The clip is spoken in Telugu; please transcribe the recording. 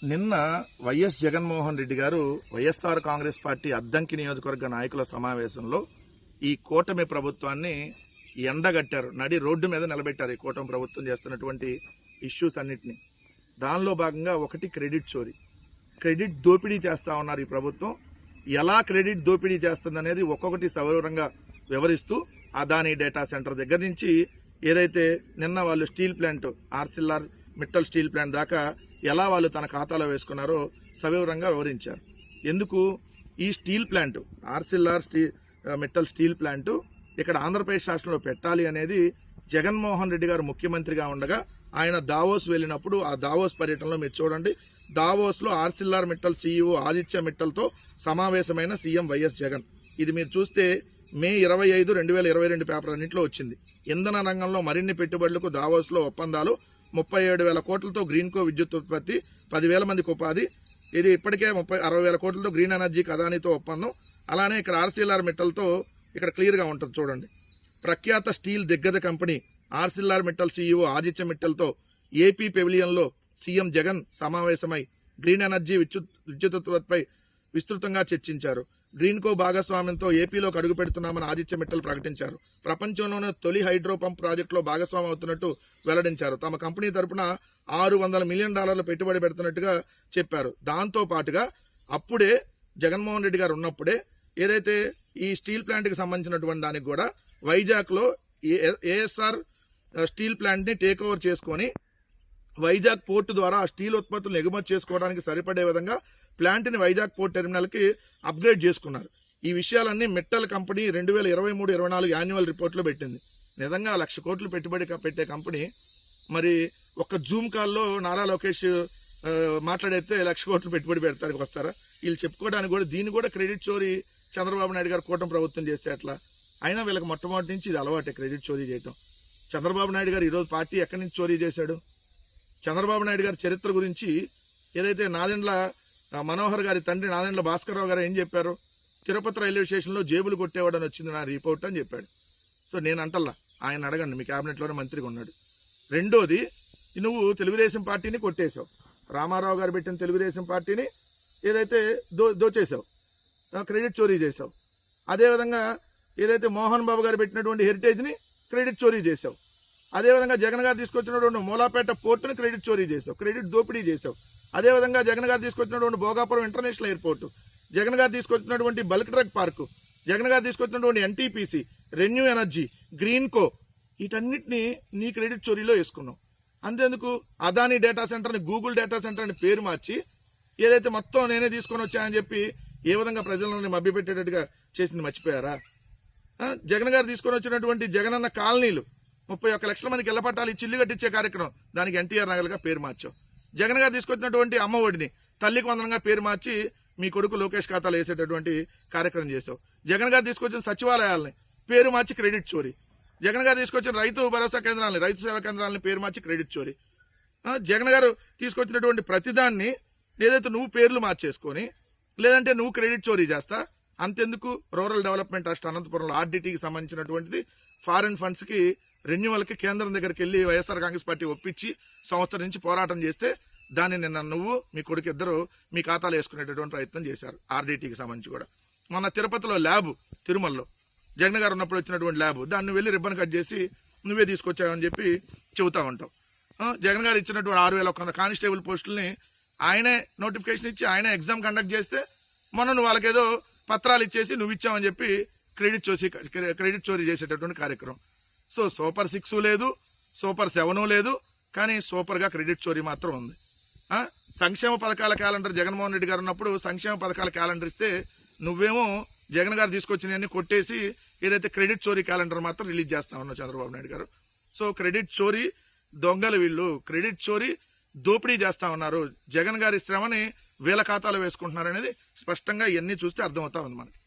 నిన్న వైఎస్ జగన్మోహన్ రెడ్డి గారు వైఎస్ఆర్ కాంగ్రెస్ పార్టీ అద్దంకి నియోజకవర్గ నాయకుల సమావేశంలో ఈ కూటమి ప్రభుత్వాన్ని ఎండగట్టారు. నడి రోడ్డు మీద నిలబెట్టారు ఈ కూటమి ప్రభుత్వం చేస్తున్నటువంటి ఇష్యూస్ అన్నిటినీ. దానిలో భాగంగా ఒకటి క్రెడిట్ చోరీ, క్రెడిట్ దోపిడీ చేస్తా ఉన్నారు ఈ ప్రభుత్వం. ఎలా క్రెడిట్ దోపిడీ చేస్తుందనేది ఒక్కొక్కటి సవివరంగా వివరిస్తూ అదానీ డేటా సెంటర్ దగ్గర నుంచి ఏదైతే నిన్న వాళ్ళు steel plant Arcelor Mittal steel plant దాకా ఎలా వాళ్ళు తన ఖాతాలో వేసుకున్నారో సవివరంగా వివరించారు. ఎందుకు ఈ steel plant Arcelor Mittal steel plant ఇక్కడ ఆంధ్రప్రదేశ్ రాష్ట్రంలో పెట్టాలి అనేది జగన్మోహన్ రెడ్డి గారు ముఖ్యమంత్రిగా ఉండగా ఆయన దావోస్ వెళ్ళినప్పుడు ఆ దావోస్ పర్యటనలో మీరు చూడండి, దావోస్లో ఆర్సిల్ఆర్ మిట్టల్ సీఈఓ ఆదిత్య మిట్టల్తో సమావేశమైన సీఎం వైఎస్ జగన్. ఇది మీరు చూస్తే మే 25, 2022 పేపర్ అన్నింటిలో వచ్చింది. ఇంధన రంగంలో మరిన్ని పెట్టుబడులకు దావోస్లో ఒప్పందాలు, 37,000 కోట్లతో గ్రీన్కో విద్యుత్ ఉత్పత్తి, 10,000 మందికి ఉపాధి. ఇది ఇప్పటికే 60,000 కోట్లతో గ్రీన్ ఎనర్జీకి అదానితో ఒప్పందం. అలానే ఇక్కడ ఆర్సిల్ఆర్ మిట్టల్తో ఇక్కడ క్లియర్గా ఉంటుంది చూడండి. ప్రఖ్యాత స్టీల్ దిగ్గజ company Arcelor Mittal CEO Aditya మిట్టల్తో ఏపీ పెవిలియన్లో సీఎం జగన్ సమావేశమై గ్రీన్ ఎనర్జీ విద్యుత్ ఉత్పత్తిపై విస్తృతంగా చర్చించారు. గ్రీన్కో భాగస్వామ్యంతో ఏపీలోకి అడుగు పెడుతున్నామని ఆదిత్య మిట్టల్ ప్రకటించారు. ప్రపంచంలోనే తొలి హైడ్రో పంప్ ప్రాజెక్టులో భాగస్వామ్యం అవుతున్నట్టు వెల్లడించారు. తమ కంపెనీ తరపున $600 మిలియన్ పెట్టుబడి పెడుతున్నట్టుగా చెప్పారు. దాంతో పాటుగా అప్పుడే జగన్మోహన్ రెడ్డి గారు ఉన్నప్పుడే ఏదైతే ఈ స్టీల్ ప్లాంట్కి సంబంధించినటువంటి దానికి కూడా వైజాగ్లో ఏఎస్ఆర్ స్టీల్ ప్లాంట్ని టేక్ ఓవర్ చేసుకొని వైజాగ్ పోర్టు ద్వారా ఆ స్టీల్ ఉత్పత్తులను ఎగుమతి చేసుకోవడానికి సరిపడే విధంగా ప్లాంట్ని వైజాగ్ పోర్ట్ టెర్మినల్కి అప్గ్రేడ్ చేసుకున్నారు. ఈ విషయాలన్నీ మిట్టల్ కంపెనీ 2023-24 యాన్యువల్ రిపోర్ట్లో పెట్టింది. నిజంగా 1,00,000 కోట్లు పెట్టుబడి పెట్టే కంపెనీ మరి ఒక్క జూమ్ కాల్లో నారా లోకేష్ మాట్లాడితే 1,00,000 కోట్లు పెట్టుబడి పెడతానికి వస్తారా? వీళ్ళు చెప్పుకోవడానికి కూడా దీన్ని కూడా క్రెడిట్ చోరీ చంద్రబాబు నాయుడు గారు కూటమి ప్రభుత్వం చేస్తే అట్లా. అయినా వీళ్ళకి మొట్టమొదటి నుంచి ఇది అలవాటే క్రెడిట్ చోరీ చేయటం. చంద్రబాబు నాయుడు గారు ఈరోజు పార్టీ ఎక్కడి నుంచి చోరీ చేశాడు? చంద్రబాబు నాయుడు గారి చరిత్ర గురించి ఏదైతే నాదెండ్ల మనోహర్ గారి తండ్రి నాదెండ్ల భాస్కర్రావు గారు ఏం చెప్పారు? తిరుపతి రైల్వే స్టేషన్లో జేబులు కొట్టేవాడని వచ్చింది నా రిపోర్ట్ అని చెప్పాడు. సో నేను అంటల్లా, ఆయన అడగండి, మీ క్యాబినెట్లోనే మంత్రిగా ఉన్నాడు. రెండోది, నువ్వు తెలుగుదేశం పార్టీని కొట్టేశావు, రామారావు గారు పెట్టిన తెలుగుదేశం పార్టీని ఏదైతే దోచేశావు, క్రెడిట్ చోరీ చేశావు. అదేవిధంగా ఏదైతే మోహన్ బాబు గారు పెట్టినటువంటి హెరిటేజ్ని క్రెడిట్ చోరీ చేశావు. అదేవిధంగా జగన్ గారు తీసుకొచ్చినటువంటి మూలాపేట పోర్టును క్రెడిట్ చోరీ చేశావు, క్రెడిట్ దోపిడీ చేశావు. అదేవిధంగా జగన్ గారు తీసుకొచ్చినటువంటి భోగాపురం ఇంటర్నేషనల్ ఎయిర్పోర్టు, జగన్ గారు తీసుకొచ్చినటువంటి బల్క్ డ్రగ్ పార్కు, జగన్ గారు తీసుకొచ్చినటువంటి ఎన్టీపీసీ, రెన్యూ ఎనర్జీ, గ్రీన్కో, వీటన్నిటిని నీ క్రెడిట్ చోరీలో వేసుకున్నావు. అంతేందుకు అదానీ డేటా సెంటర్ని గూగుల్ డేటా సెంటర్ అని పేరు మార్చి ఏదైతే మొత్తం నేనే తీసుకొని వచ్చానని చెప్పి ఏ విధంగా ప్రజలను మభ్యపెట్టేటట్టుగా చేసింది మర్చిపోయారా? జగన్ గారు తీసుకొని వచ్చినటువంటి జగనన్న కాలనీలు 31 లక్షల మందికి ఇళ్ల పట్టాలు ఇచ్చి ఇల్లు కట్టించే కార్యక్రమం, దానికి ఎన్టీఆర్ నగర్గా పేరు మార్చావు. జగన్ గారు తీసుకొచ్చినటువంటి అమ్మ ఒడిని తల్లికి వందనంగా పేరు మార్చి మీ కొడుకు లోకేష్ ఖాతాలో వేసేటటువంటి కార్యక్రమం చేశావు. జగన్ గారు తీసుకొచ్చిన సచివాలయాలని పేరు మార్చి క్రెడిట్ చోరీ. జగన్ గారు తీసుకొచ్చిన రైతు భరోసా కేంద్రాలని, రైతు సేవా కేంద్రాలని పేరు మార్చి క్రెడిట్ చోరీ. జగన్ గారు తీసుకొచ్చినటువంటి ప్రతిదాన్ని ఏదైతే నువ్వు పేర్లు మార్చేసుకొని లేదంటే నువ్వు క్రెడిట్ చోరీ చేస్తా. అంతెందుకు, రూరల్ డెవలప్మెంట్ ట్రస్ట్ అనంతపురంలో ఆర్డీటీకి సంబంధించినటువంటిది ఫారిన్ ఫండ్స్కి రెన్యువల్కి కేంద్రం దగ్గరికి వెళ్ళి వైఎస్ఆర్ కాంగ్రెస్ పార్టీ ఒప్పించి సంవత్సరం నుంచి పోరాటం చేస్తే దాన్ని నిన్న నువ్వు మీ కొడుకు ఇద్దరు మీ ఖాతాలో వేసుకునేటటువంటి ప్రయత్నం చేశారు. ఆర్డీటీకి సంబంధించి కూడా మొన్న తిరుపతిలో ల్యాబ్, తిరుమలలో జగన్ గారు ఉన్నప్పుడు వచ్చినటువంటి ల్యాబ్, దాన్ని వెళ్ళి రిబ్బన్ కట్ చేసి నువ్వే తీసుకొచ్చావని చెప్పి చెబుతా ఉంటావు. జగన్ గారు ఇచ్చినటువంటి 6,100 కానిస్టేబుల్ పోస్టుల్ని ఆయనే నోటిఫికేషన్ ఇచ్చి ఆయనే ఎగ్జామ్ కండక్ట్ చేస్తే మొన్న నువ్వు వాళ్ళకేదో పత్రాలు ఇచ్చేసి నువ్వు ఇచ్చావని చెప్పి క్రెడిట్ చోరీ చేసేటటువంటి కార్యక్రమం. సో సూపర్ 6 లేదు, సూపర్ 7 లేదు, కానీ సూపర్గా క్రెడిట్ చోరీ మాత్రం ఉంది. సంక్షేమ పథకాల క్యాలెండర్ జగన్మోహన్ రెడ్డి గారు ఉన్నప్పుడు సంక్షేమ పథకాల క్యాలెండర్ ఇస్తే నువ్వేమో జగన్ గారు తీసుకొచ్చినవన్నీ కొట్టేసి ఏదైతే క్రెడిట్ చోరీ క్యాలెండర్ మాత్రం రిలీజ్ చేస్తా ఉన్నావు చంద్రబాబు నాయుడు గారు. సో క్రెడిట్ చోరీ దొంగలు వీళ్ళు, క్రెడిట్ చోరీ దోపిడీ చేస్తా ఉన్నారు. జగన్ గారి శ్రమని వీళ్ళ ఖాతాలో వేసుకుంటున్నారు అనేది స్పష్టంగా ఇవన్నీ చూస్తే అర్థమవుతా ఉంది మనకి.